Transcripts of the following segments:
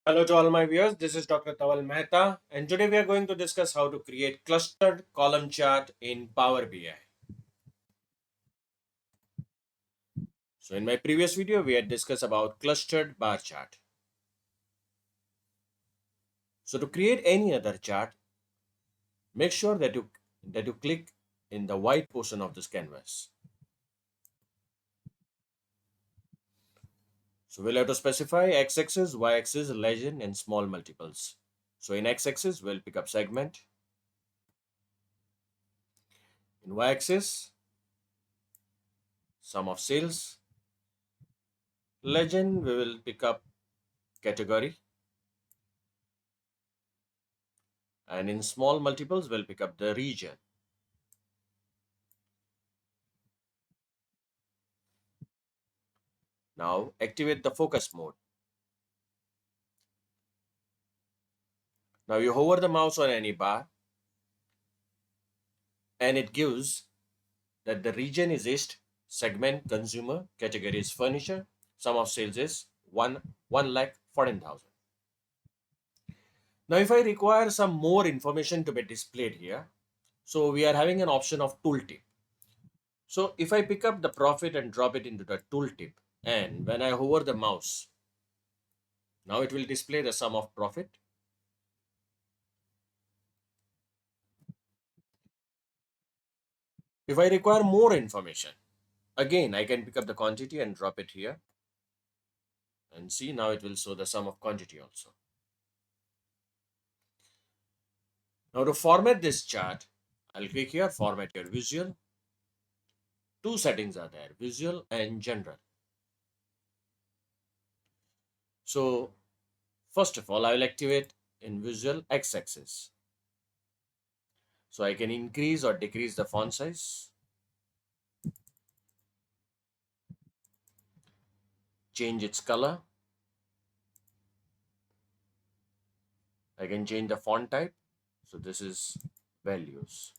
Hello to all my viewers, this is Dr. Dhaval Maheta, and today we are going to discuss how to create clustered column chart in Power BI. So in my previous video, we had discussed about clustered bar chart. So to create any other chart, make sure that you click in the white portion of this canvas. So we'll have to specify x-axis, y-axis, legend, and small multiples. So in x-axis, we'll pick up segment. In y-axis, sum of sales. Legend, we will pick up category. And in small multiples, we'll pick up the region. Now activate the focus mode. Now you hover the mouse on any bar and it gives that the region is East, segment consumer, category is furniture, sum of sales is 1,14,000. Now if I require some more information to be displayed here, so we are having an option of tooltip. So if I pick up the profit and drop it into the tooltip, and when I hover the mouse, now it will display the sum of profit. If I require more information, again I can pick up the quantity and drop it here. And see, now it will show the sum of quantity also. Now to format this chart, I'll click here, format your visual. Two settings are there, visual and general. So first of all, I will activate in visual x-axis. So I can increase or decrease the font size, change its color. I can change the font type. So this is values.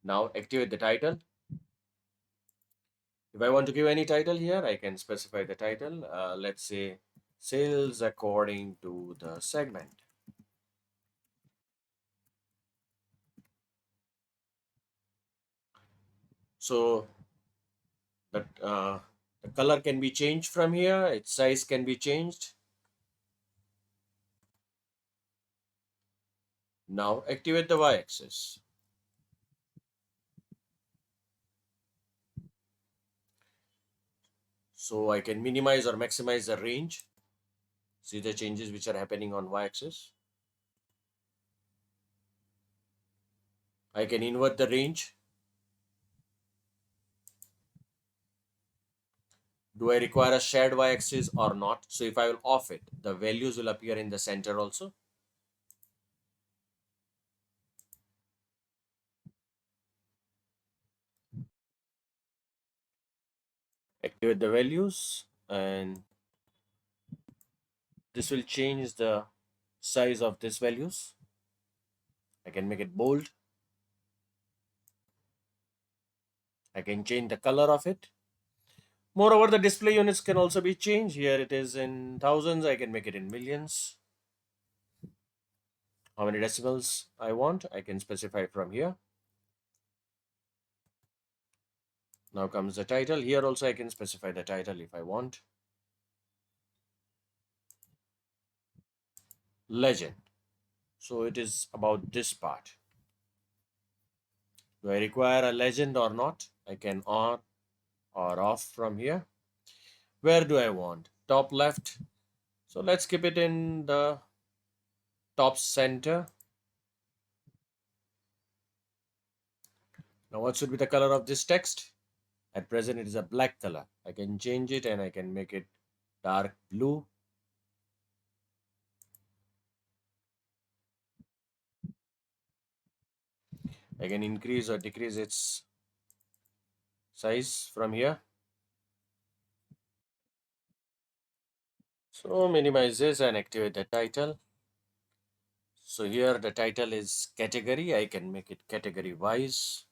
Now activate the title. If I want to give any title here, I can specify the title. Let's say sales according to the segment. So that the color can be changed from here, its size can be changed. Now activate the y-axis. So I can minimize or maximize the range. See the changes which are happening on y-axis. I can invert the range. Do I require a shared y-axis or not? So if I will off it, the values will appear in the center also. Activate the values, and this will change the size of these values. I can make it bold. I can change the color of it. Moreover, the display units can also be changed. Here it is in thousands. I can make it in millions. How many decibels I want, I can specify from here. Now comes the title. Here also I can specify the title if I want. Legend. So it is about this part. Do I require a legend or not? I can on or off from here. Where do I want? Top left. So let's keep it in the top center. Now what should be the color of this text? At present it is a black color. I can change it and I can make it dark blue. I can increase or decrease its size from here. So minimize this and activate the title. So here the title is category. I can make it category wise.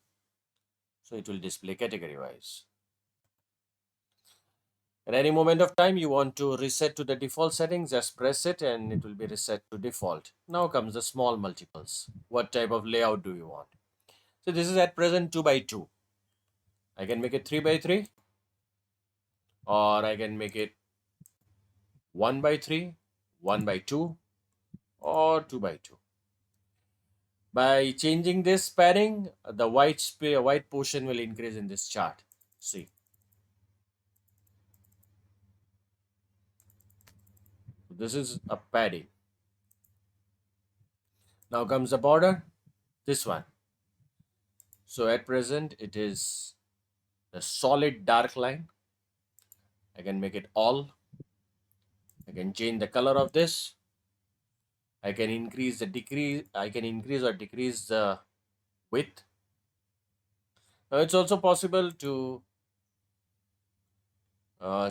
So it will display category wise. At any moment of time, you want to reset to the default settings, just press it and it will be reset to default. Now comes the small multiples. What type of layout do you want? So this is at present 2 by 2. I can make it 3 by 3, or I can make it 1 by 3, 1 by 2, or 2 by 2. By changing this padding, the white portion will increase in this chart. See, this is a padding. Now comes the border, this one. So at present, it is a solid dark line. I can make it all. I can change the color of this. I can increase or decrease the width. Now it's also possible to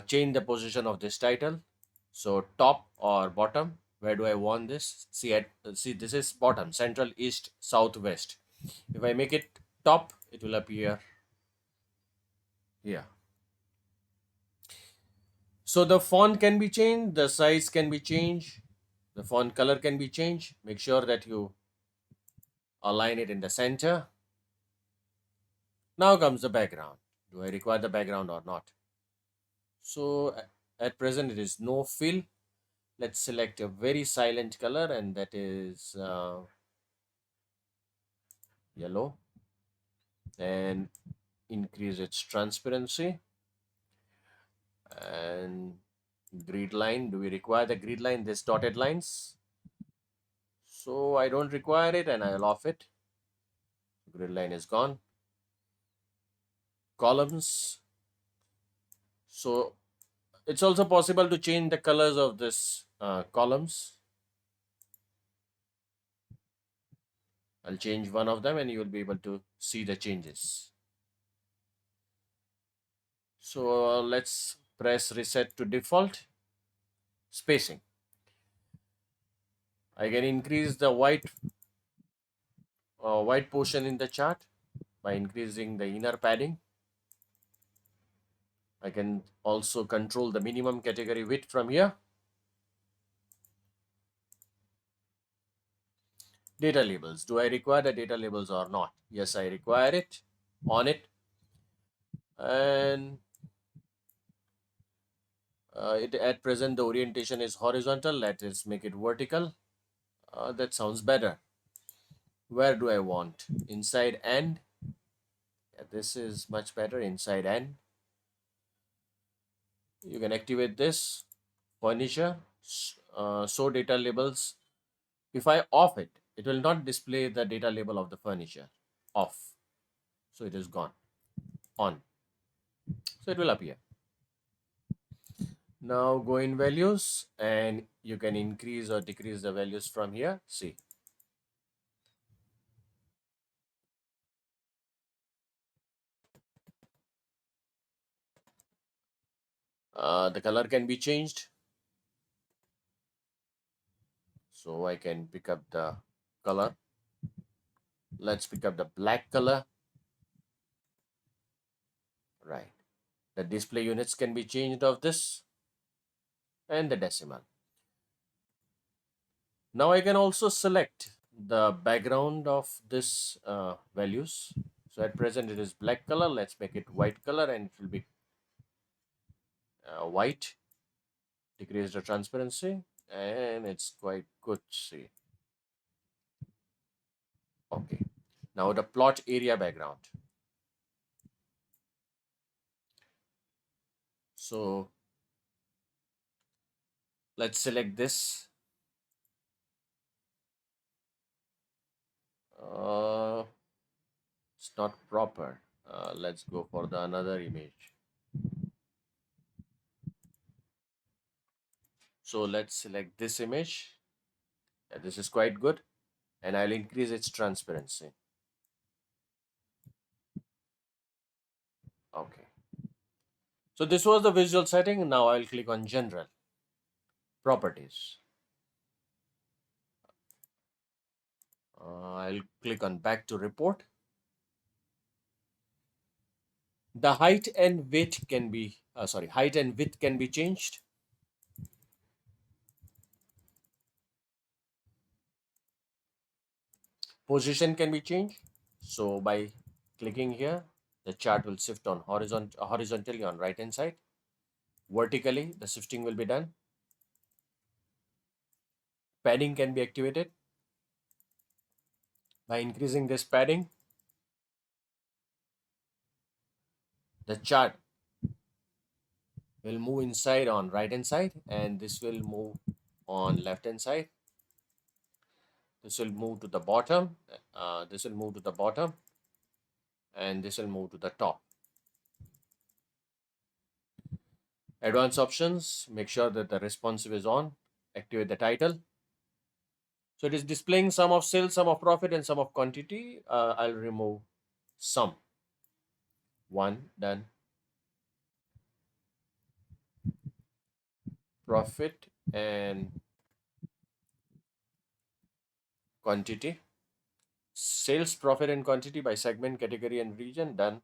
change the position of this title. So top or bottom, where do I want this? See, this is bottom, central, east, south, west. If I make it top, it will appear here. So the font can be changed, the size can be changed, the font color can be changed. Make sure that you align it in the center. Now comes the background. Do I require the background or not? So at present it is no fill. Let's select a very silent color, and that is yellow, and increase its transparency. And grid line, do we require the grid line, this dotted lines? So I don't require it and I'll off it. Grid line is gone. Columns, so it's also possible to change the colors of this columns. I'll change one of them and you will be able to see the changes. So let's press reset to default. Spacing, I can increase the white portion in the chart by increasing the inner padding. I can also control the minimum category width from here. Data labels, do I require the data labels or not? Yes, I require it. On it. And at present the orientation is horizontal. Let us make it vertical. That sounds better. Where do I want? Inside and. Yeah, this is much better. Inside and. You can activate this furniture. Show data labels. If I off it, it will not display the data label of the furniture. Off. So it is gone. On. So it will appear. Now go in values and you can increase or decrease the values from here. See. The color can be changed. So I can pick up the color. Let's pick up the black color. Right. The display units can be changed of this and the decimal. Now I can also select the background of this values. So at present it is black color. Let's make it white color and it will be white. Decrease the transparency and it's quite good. See. Okay. Now the plot area background. So let's select this. It's not proper. Let's go for the another image. So let's select this image. Yeah, this is quite good. And I'll increase its transparency. Okay. So this was the visual setting. Now I'll click on General. Properties. I'll click on Back to Report. The height and width can be, height and width can be changed. Position can be changed. So by clicking here, the chart will shift on horizontally on right hand side. Vertically, the shifting will be done. Padding can be activated. By increasing this padding, the chart will move inside on right hand side, and this will move on left hand side. This will move to the bottom. This will move to the bottom, and this will move to the top. Advanced options, make sure that the responsive is on. Activate the title. So it is displaying sum of sales, sum of profit, and sum of quantity. I'll remove sum. One, done. Profit and quantity. Sales, profit, and quantity by segment, category, and region, done.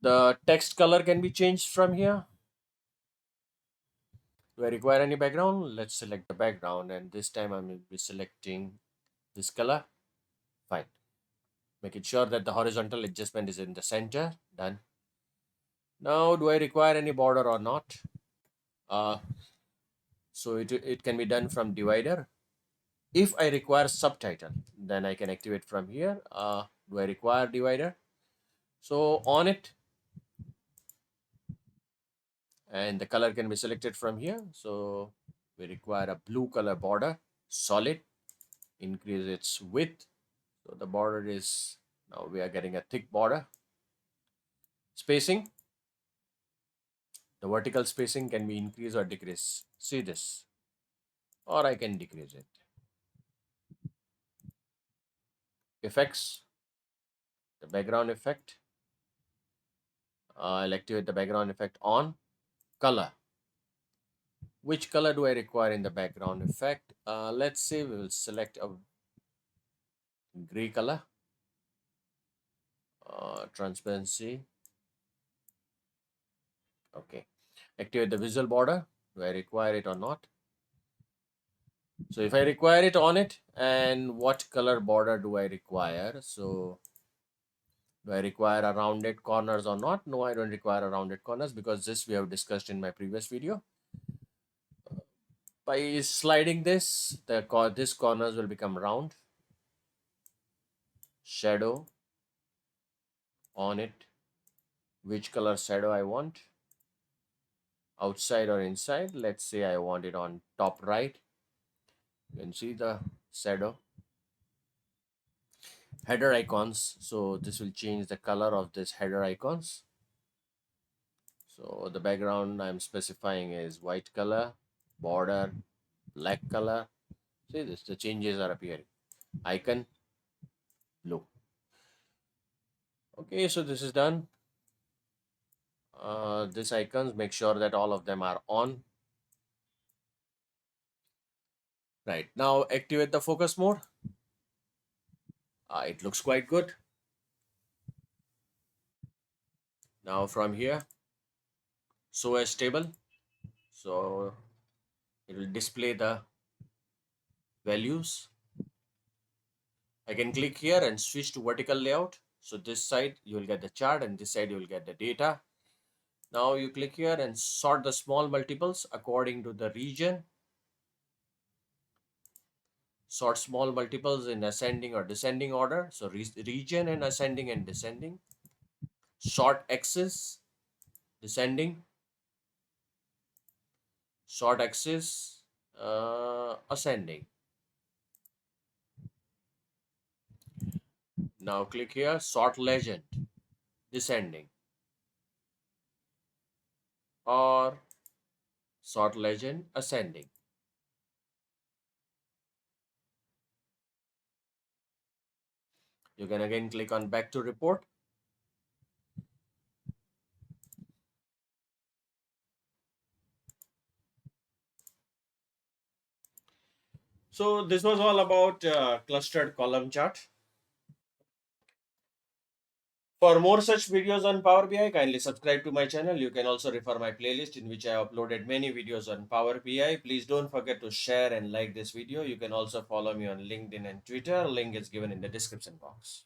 The text color can be changed from here. Do I require any background? Let's select the background, and this time I will be selecting this color. Fine. Making sure that the horizontal adjustment is in the center. Done. Now, do I require any border or not? Uh, so it can be done from divider. If I require subtitle, then I can activate from here. Do I require divider? So on it, and the color can be selected from here. So we require a blue color border, solid. Increase its width. So the border is, now we are getting a thick border. Spacing, the vertical spacing can be increased or decreased. See this, or I can decrease it. Effects, the background effect. I'll activate the background effect on. Color, which color do I require in the background effect? Let's say we will select a gray color. Transparency, okay. Activate the visual border. Do I require it or not? So if I require it, on it, and what color border do I require? So do I require a rounded corners or not? No, I don't require a rounded corners, because this we have discussed in my previous video. By sliding this, this corners will become round. Shadow, on it, which color shadow I want, outside or inside. Let's say I want it on top right. You can see the shadow. Header icons, so this will change the color of this header icons. So the background I'm specifying is white color, border black color. See this, the changes are appearing. Icon blue. Okay, so this is done. This icons, make sure that all of them are on. Right, now activate the focus mode. It looks quite good. Now from here, show as table. So it will display the values. I can click here and switch to vertical layout. So this side you will get the chart, and this side you will get the data. Now you click here and sort the small multiples according to the region. Sort small multiples in ascending or descending order. So region and ascending and descending. Sort axis, descending. Sort axis, ascending. Now click here, sort legend, descending, or sort legend, ascending. You can again click on back to report. So this was all about clustered column chart. For more such videos on Power BI, kindly subscribe to my channel. You can also refer my playlist in which I uploaded many videos on Power BI. Please don't forget to share and like this video. You can also follow me on LinkedIn and Twitter. Link is given in the description box.